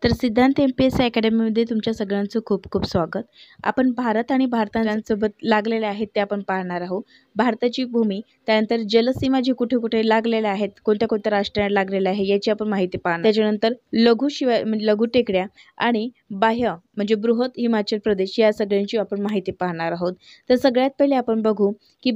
तर सिद्धांत MPSC अकॅडमीमध्ये तुमच्या सगळ्यांचं खूप खूप स्वागत. आपण भारत आणि भारतासोबत लागलेले आहेत ते आपण पाहणार आहोत. भारताची भूमी, त्यानंतर जलसीमा जी कुठे कुठे लागलेल्या आहेत, कोणत्या कोणत्या राष्ट्रांना लागलेल्या आहे याची आपण माहिती पाहणार. त्याच्यानंतर लघु टेकड्या आणि बाह्य म्हणजे बृहत हिमाचल प्रदेश या सगळ्यांची आपण माहिती पाहणार आहोत. तर सगळ्यात पहिले आपण बघू की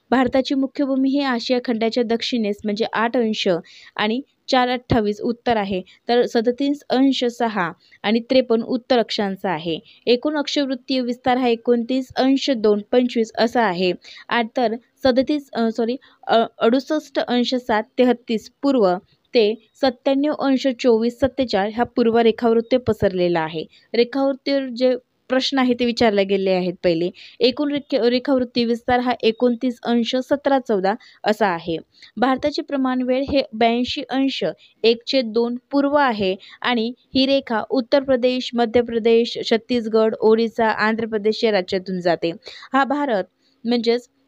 भारताची मुख्य भूमी ही आशिया खंडाच्या दक्षिणेस म्हणजे 8 अंश आणि 4:28 उत्तर आहे, तर 37.6 आणि 53 उत्तर अक्षांचा आहे. एकूण अक्षवृत्तीय विस्तार हा 29.225 असा आहे. तर 68.733 पूर्व ते 97.2447 हा पूर्व रेखावृत्त पसरलेला आहे. रेखावृत्तीवर जे प्रश्न आहे ते विचारले गेले आहेत. पहिले एकूण रेखावृत्ती विस्तार हा 29.1714 असा आहे. भारताचे प्रमाण वेळ हे 82.1/2 पूर्व आहे आणि ही रेखा उत्तर प्रदेश, मध्य प्रदेश, छत्तीसगड, ओडिसा, आंध्र प्रदेश या राज्यातून जाते.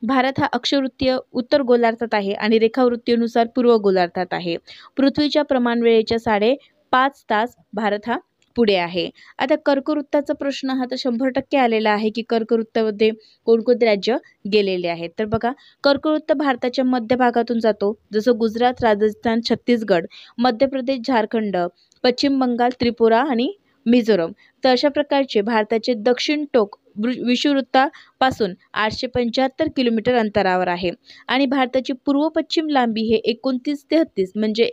भारत हा अक्षवृत्तीय उत्तर गोलार्धात आहे आणि रेखावृत्तीनुसार पूर्व गोलार्धात आहे. पृथ्वीच्या प्रमाण वेळेच्या 5.5 तास भारत हा पुढे आहे. आता कर्कवृत्ताचा प्रश्न हा तर 100% आलेला आहे की कर्कवृत्तामध्ये कोणकोणते राज्य गेलेले आहेत. तर बघा, कर्कवृत्त भारताच्या मध्य भागातून जातो, जसं गुजरात, राजस्थान, छत्तीसगड, मध्य प्रदेश, झारखंड, पश्चिम बंगाल, त्रिपुरा आणि मिझोरम. तर अशा प्रकारचे भारताचे दक्षिण टोक विषुववृत्तापासून 875 किलोमीटर अंतरावर आहे आणि भारताची पूर्व पश्चिम लांबी हे 2933 म्हणजे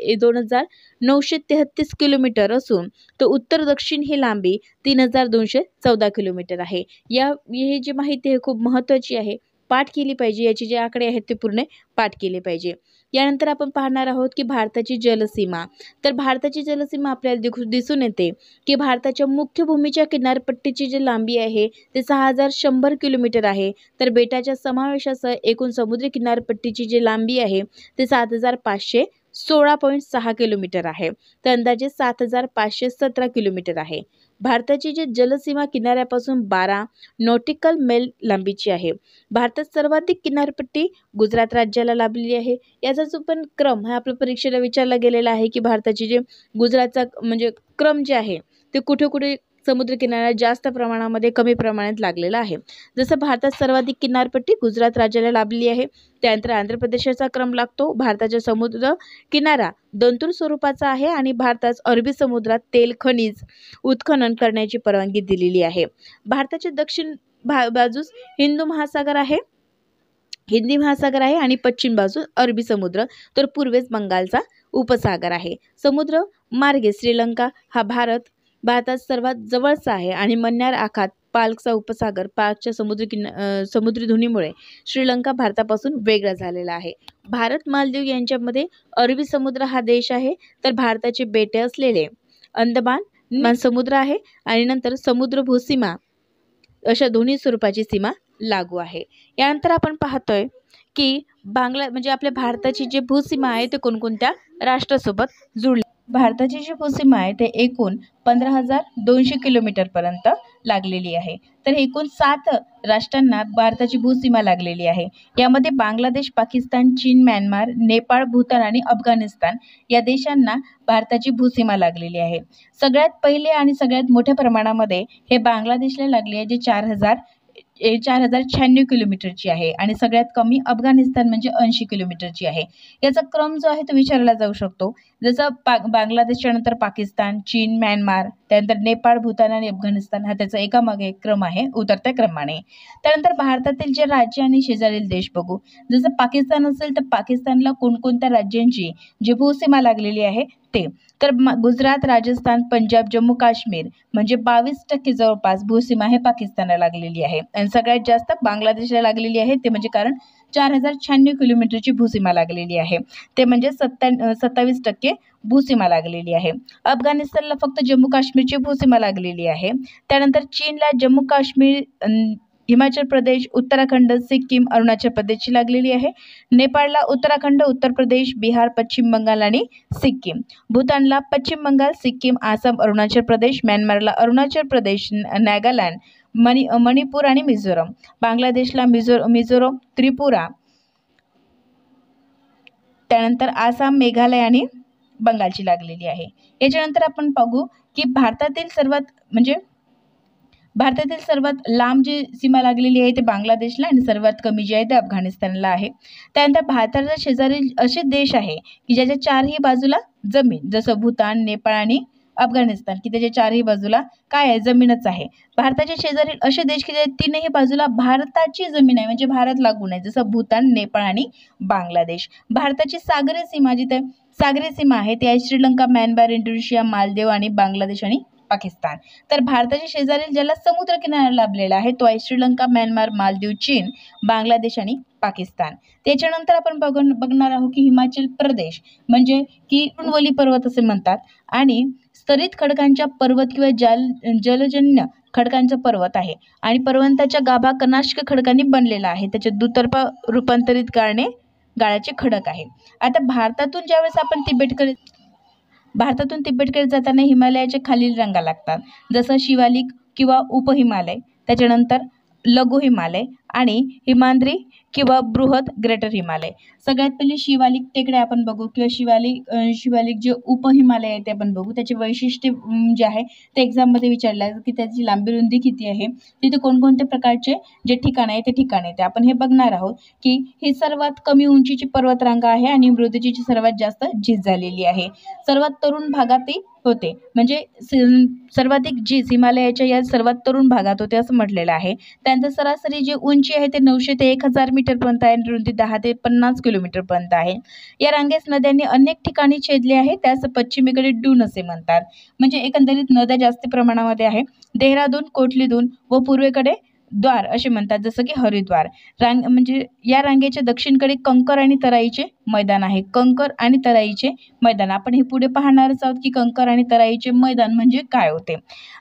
2933 किलोमीटर असून तर उत्तर दक्षिण ही लांबी 3214 किलोमीटर आहे. ही जी माहिती आहे खूप महत्त्वाची आहे, पाठ केली पाहिजे. याचे जे आकडे आहेत ते पूर्ण पाठ केले पाहिजे. यानंतर आपण पाहणार आहोत की भारताची जलसीमा. तर भारताची जलसीमा आपल्याला दिसून येते की भारताच्या मुख्य भूमीच्या किनारपट्टीची जी लांबी आहे ते 6100 किलोमीटर आहे, तर बेटाच्या समावेशासह एकूण समुद्री किनारपट्टीची जी लांबी आहे ते 7516.6 किलोमीटर आहे, तर अंदाजे 7517 किलोमीटर आहे. भारताची जी जलसीमा किनाऱ्यापासून 12 नॉटिकल मैल लांबीची आहे. भारतात सर्वाधिक किनारपट्टी गुजरात राज्याला लाभलेली आहे. याचा जो पण क्रम हा आपल्या परीक्षेला विचारला गेलेला आहे की भारताची जे गुजरातचा म्हणजे क्रम जे आहे ते कुठे कुठे समुद्रकिनाऱ्यात जास्त प्रमाणामध्ये कमी प्रमाणात लागलेला आहे. जसं भारतात सर्वाधिक किनारपट्टी गुजरात राज्याला लाभलेली आहे, त्यानंतर आंध्र प्रदेशाचा क्रम लागतो. भारताच्या समुद्र किनारा दंतुर स्वरूपाचा आहे आणि भारतास अरबी समुद्रात तेल खनिज उत्खनन करण्याची परवानगी दिलेली आहे. भारताच्या दक्षिण बाजूस हिंदी महासागर आहे आणि पश्चिम बाजू अरबी समुद्र, तर पूर्वेस बंगालचा उपसागर आहे. समुद्र मार्गे श्रीलंका हा भारतात सर्वात जवळचा आहे आणि मन्नार आखात पाल्कचा उपसागर, पाल्कच्या समुद्री धुनीमुळे श्रीलंका भारतापासून वेगळा झालेला आहे. भारत मालदीव यांच्यामध्ये अरबी समुद्र हा देश आहे, तर भारताचे बेटे असलेले अंदमान समुद्र आहे आणि नंतर समुद्र भूसीमा अशा दोन्ही स्वरूपाची सीमा लागू आहे. यानंतर आपण पाहतोय की आपल्या भारताची जी भूसीमा आहे ते कोणकोणत्या राष्ट्रासोबत जुळली. भारताची जी भूसीमा आहे ते एकूण 15,200 किलोमीटर पर्यंत लागलेली आहे. तर एकूण 7 राष्ट्रांना भारताची भूसीमा लागलेली आहे. यामध्ये बांगलादेश, पाकिस्तान, चीन, म्यानमार, नेपाळ, भूतान आणि अफगाणिस्तान या देशांना भारताची भूसीमा लागलेली आहे. सगळ्यात पहिले आणि सगळ्यात मोठ्या प्रमाणामध्ये हे बांगलादेशला लागली आहे, जे 4096 किलोमीटरची आहे आणि सगळ्यात कमी अफगाणिस्तान म्हणजे 80 किलोमीटरची आहे. याचा क्रम जो आहे तो विचारला जाऊ शकतो. जसं बांगलादेशच्या नंतर पाकिस्तान, चीन, म्यानमार, त्यानंतर नेपाळ, भूतान आणि अफगाणिस्तान हा त्याचा एकामागे एक क्रम आहे उतरत्या क्रमाने. त्यानंतर भारतातील जे राज्य आणि शेजारील देश बघू. जसं पाकिस्तान असेल तर पाकिस्तानला कोणकोणत्या राज्यांची जी भूसीमा लागलेली आहे ते, तर गुजरात, राजस्थान, पंजाब, जम्मू काश्मीर म्हणजे 22% जवळपास भूसीमा हे पाकिस्तानला लागलेली आहे आणि सगळ्यात जास्त बांगलादेशला लागलेली आहे. ते म्हणजे कारण 4096 किलोमीटरची भूसीमा लागलेली आहे, ते म्हणजे 27% भूसीमा लागलेली आहे. अफगाणिस्तानला फक्त जम्मू काश्मीरची भूसीमा लागलेली आहे. त्यानंतर चीनला जम्मू काश्मीर, हिमाचल प्रदेश, उत्तराखंड, सिक्कीम, अरुणाचल प्रदेशची लागलेली आहे. नेपाळला उत्तराखंड, उत्तर प्रदेश, बिहार, पश्चिम बंगाल आणि सिक्कीम. भूतानला पश्चिम बंगाल, सिक्कीम, आसाम, अरुणाचल प्रदेश. म्यानमारला अरुणाचल प्रदेश, नागालँड, मणिपूर आणि मिझोरम. बांगलादेशला मिझोरम, त्रिपुरा, त्यानंतर आसाम, मेघालय आणि बंगालची लागलेली आहे. याच्यानंतर आपण बघू की भारतातील सर्वात लांब जी सीमा लागलेली आहे ते बांगलादेशला आणि सर्वात कमी जी आहे ते अफगाणिस्तानला आहे. त्यानंतर भारताच्या शेजारील असे देश आहे की ज्याच्या चारही बाजूला जमीन, जसं भूतान, नेपाळ आणि अफगाणिस्तान, की त्याच्या चारही बाजूला काय आहे, जमीनच आहे. भारताच्या शेजारील असे देश की ज्याच्या तीनही बाजूला भारताची जमीन आहे, म्हणजे भारत लागून आहे, जसं भूतान, नेपाळ आणि बांगलादेश. भारताची सागरी सीमा जिथे सागरी सीमा आहे ती आहे श्रीलंका, म्यानमार, इंडोनेशिया, मालदीव आणि बांगलादेश आणि पाकिस्तान. तर भारताच्या शेजारील ज्याला समुद्र किनारा लाभलेला आहे तो आहे श्रीलंका, म्यानमार, मालदीव, चीन, बांगलादेश आणि पाकिस्तान. त्याच्यानंतर आपण बघणार आहोत की हिमाचल प्रदेश म्हणजे की तृणवली पर्वत असे म्हणतात आणि स्तरित खडकांच्या पर्वत किंवा जलजन्य खडकांचा पर्वत आहे आणि पर्वताच्या गाभा कनाष्क खडकांनी बनलेला आहे. त्याचे दुतर्फा रूपांतरित गाळाचे खडक आहे. आता भारतातून ज्यावेळेस आपण तिबेटकडे जाताना हिमालयाचे खालील रंगा लागतात, जसं शिवालिक किंवा उपहिमालय, त्याच्यानंतर लघु हिमालय आणि हिमाद्री किंवा बृहत ग्रेटर हिमालय. सगळ्यात पहिले शिवालिक टेकड्या आपण बघू किंवा शिवालिक जे उपहिमालय आहे ते आपण बघू. त्याचे वैशिष्ट्य जे आहे ते एक्झाममध्ये विचारलं आहे की त्याची लांबी रुंदी किती आहे, तिथे कोणकोणते प्रकारचे जे ठिकाण आहे ते ठिकाण आहे ते आपण हे बघणार आहोत. की ही सर्वात कमी उंचीची पर्वतरांगा आहे आणि मृदेची सर्वात जास्त झीज झालेली आहे. सर्वात तरुण भागात होते, म्हणजे सर्वाधिक झीज हिमालयाच्या या सर्वात तरुण भागात होते असं म्हटलेलं आहे. त्यानंतर सरासरी जी उंची आहे ते 900 ते 1000 मीटरपर्यंत आहे आणि रुंदी 10 ते 50 किलोमीटरपर्यंत आहे. या रांगेस नद्यांनी अनेक ठिकाणी छेदले आहे, त्यास पश्चिमेकडे डून असे म्हणतात. म्हणजे एकंदरीत नद्या जास्त प्रमाणामध्ये आहे. देहरादून, कोटलीदून व पूर्वेकडे द्वार असे म्हणतात, जसं की हरिद्वार. म्हणजे या रांगेच्या दक्षिणकडे कंकर आणि तराईचे मैदान आहे. कंकर आणि तराईचे मैदान आपण हे पुढे पाहणारच आहोत की कंकर आणि तराईचे मैदान म्हणजे काय होते.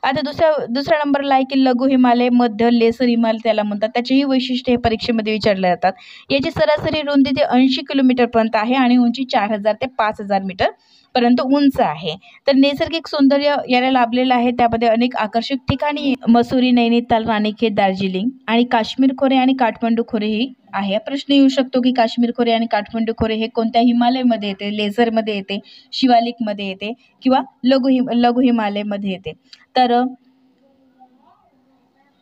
आता दुसऱ्या नंबरला आहे की लघु हिमालय, मध्य लेसर हिमालय त्याला म्हणतात. त्याचेही वैशिष्ट्य हे परीक्षेमध्ये विचारले जातात. याची सरासरी रुंदी ते 80 किलोमीटरपर्यंत आहे आणि उंची 4000 ते 5000 मीटर पर्यंत उंच आहे. तर नैसर्गिक सौंदर्य याला लाभलेलं आहे. त्यामध्ये अनेक आकर्षक ठिकाणी मसुरी, नैनिताल, रानीखेत, दार्जिलिंग आणि काश्मीर खोरे आणि काठमांडू खोरे ही आहे. प्रश्न येऊ शकतो की काश्मीर खोरे आणि काठमांडू खोरे हे कोणत्या हिमालयमध्ये येते, लेझरमध्ये येते, शिवालिकमध्ये येते किंवा लघु हिमालयमध्ये येते. तर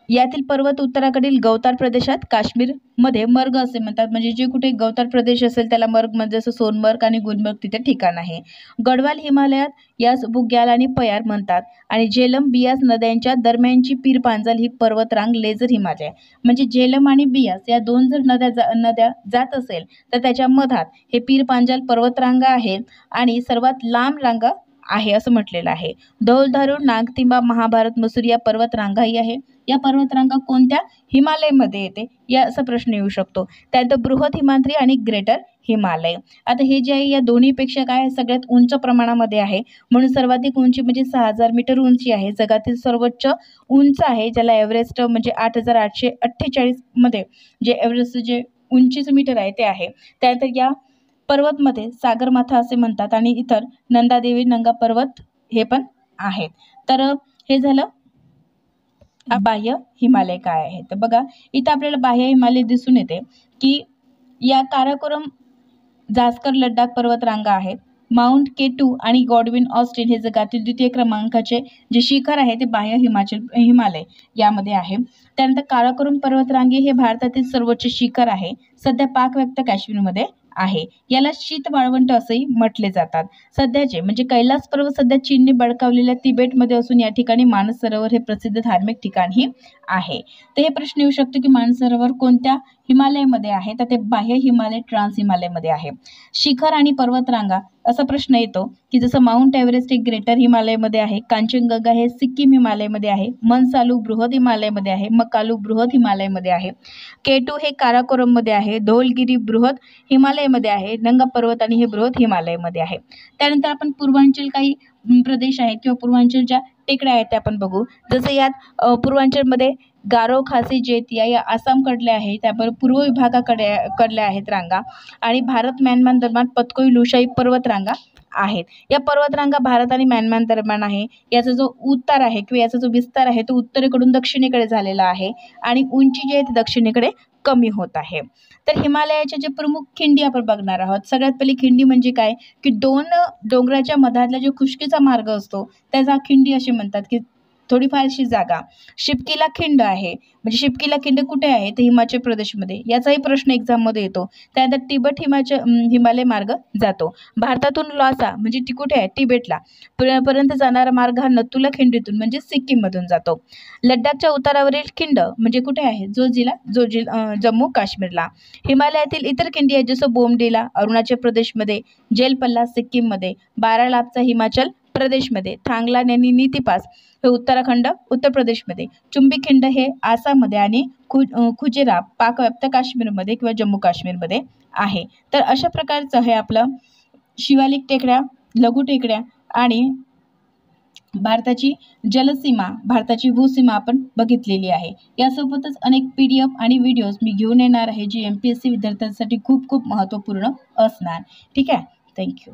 यातील पर्वत उत्तराकडील गवताळ प्रदेशात काश्मीरमध्ये मर्ग असे म्हणतात. म्हणजे जे कुठे गवताळ प्रदेश असेल त्याला मर्ग म्हणजे जसं सोनमर्ग आणि गुलमर्ग तिथे ठिकाण आहे. गढवाल हिमालयात यास बुग्याल आणि पयार म्हणतात आणि झेलम, बियास नद्यांच्या दरम्यानची पीरपांजल ही पर्वतरांग लेझर हिमालय. म्हणजे झेलम आणि बियास या दोन जर नद्या जात असेल तर त्याच्या मधात हे पीरपांजल पर्वतरांगा आहे आणि सर्वात लांब रांगा आहे असं म्हटलेलं आहे. धौलधारू, नागतिंबा, महाभारत, मसूर या पर्वतरांगाही आहे. या पर्वतरांगा कोणत्या हिमालयमध्ये येते या असा प्रश्न येऊ शकतो. त्यानंतर बृहत हिमाद्री आणि ग्रेटर हिमालय. आता हे जे आहे या दोन्हीपेक्षा काय सगळ्यात उंच प्रमाणामध्ये आहे, म्हणून सर्वाधिक उंची म्हणजे 6000 मीटर उंची आहे. जगातील सर्वोच्च उंच आहे ज्याला एव्हरेस्ट म्हणजे 8848 मध्ये जे एव्हरेस्ट जे उंचीचं मीटर आहे ते आहे. त्यानंतर या पर्वतमध्ये सागरमाथा असे म्हणतात आणि इतर नंदादेवी, नंगा पर्वत हे पण आहेत. तर हे झालं बाह्य हिमालय काय आहे. तर बघा इथं आपल्याला बाह्य हिमालय दिसून येते की या काराकोरम, जास्कर, लडाख पर्वतरांगा आहेत. माउंट K2 आणि गॉडविन ऑस्टिन हे जगातील द्वितीय क्रमांकाचे जे शिखर आहे ते बाह्य हिमालय यामध्ये आहे. त्यानंतर काराकोरम पर्वतरांगे हे भारतातील सर्वोच्च शिखर आहे. सध्या पाक व्यक्त काश्मीरमध्ये आहे. याला शीत वाळवंट असेही म्हटले जातात. सध्याचे म्हणजे कैलास पर्वत सध्या चीनने बळकावलेल्या तिबेटमध्ये असून या ठिकाणी मानस सरोवर हे प्रसिद्ध धार्मिक ठिकाणही आहे. तर हे प्रश्न येऊ शकतो की मानस सरोवर कोणत्या हिमालयमध्ये आहे, तर ते बाह्य हिमालय, ट्रान्स हिमालयमध्ये आहे. शिखर आणि पर्वतरांगा असा प्रश्न येतो की जसं माउंट एव्हरेस्ट हे ग्रेटर हिमालयमध्ये आहे, कांचनगंगा हे सिक्कीम हिमालयमध्ये आहे, मनसालू बृहत हिमालयमध्ये आहे, मकालू बृहत हिमालयमध्ये आहे, K2 हे काराकोरममध्ये आहे, धौलगिरी बृहत हिमालयमध्ये आहे, नंगा पर्वत आणि हे बृहत हिमालयमध्ये आहे. त्यानंतर आपण पूर्वांचल काही प्रदेश आहेत किंवा पूर्वांचलच्या टेकड्या आहेत त्या आपण बघू. जसं यात पूर्वांचलमध्ये गारो, खासी, जेतिया या आसामकडल्या आहेत, त्याबरोबर पूर्व विभागाकडल्या आहेत रांगा आणि भारत म्यानमार दरम्यान पतकोई लुशाई पर्वतरांगा आहेत. या पर्वतरांगा भारत आणि म्यानमार दरम्यान आहे. याचा जो उतार आहे किंवा याचा जो विस्तार आहे तो उत्तरेकडून दक्षिणेकडे झालेला आहे आणि उंची जी आहे ती दक्षिणेकडे कमी होत आहे. तर हिमालयाच्या जे प्रमुख खिंडी आपण बघणार आहोत. सगळ्यात पहिली खिंडी म्हणजे काय की दोन डोंगराच्या मधातला जो खुष्कीचा मार्ग असतो त्याचा खिंडी असे म्हणतात की थोडीफारशी जागा. शिपकीला खिंड आहे, म्हणजे शिपकीला खिंड कुठे आहे तर हिमाचल प्रदेशमध्ये. याचाही प्रश्न एक्झाममध्ये येतो. त्यानंतर तिबेट हिमालय मार्ग जातो. भारतातून लॉसा म्हणजे ती कुठे आहे तिबेटला पर्यंत जाणारा मार्ग हा नथुला खिंडीतून म्हणजे सिक्कीममधून जातो. लडाखच्या उतारावरील खिंड म्हणजे कुठे आहे जम्मू काश्मीरला. हिमालयातील इतर खिंडी आहेत जसं बोमडिला अरुणाचल प्रदेशमध्ये, जेलपल्ला सिक्कीममध्ये, बारालापचा हिमाचल प्रदेशमध्ये, थांगला नीती पास हे उत्तराखंड उत्तर प्रदेशमध्ये, चुंबी खिंड हे आसाममध्ये आणि खुजेरा पाकव्याप्त काश्मीरमध्ये किंवा जम्मू काश्मीरमध्ये आहे. तर अशा प्रकारचं हे आपलं शिवालिक टेकड्या, लघु टेकड्या आणि भारताची जलसीमा, भारताची भूसीमा आपण बघितलेली आहे. यासोबतच अनेक PDF आणि व्हिडिओज मी घेऊन येणार आहे जी MPSC विद्यार्थ्यांसाठी खूप खूप महत्त्वपूर्ण असणार. ठीक आहे. थँक्यू.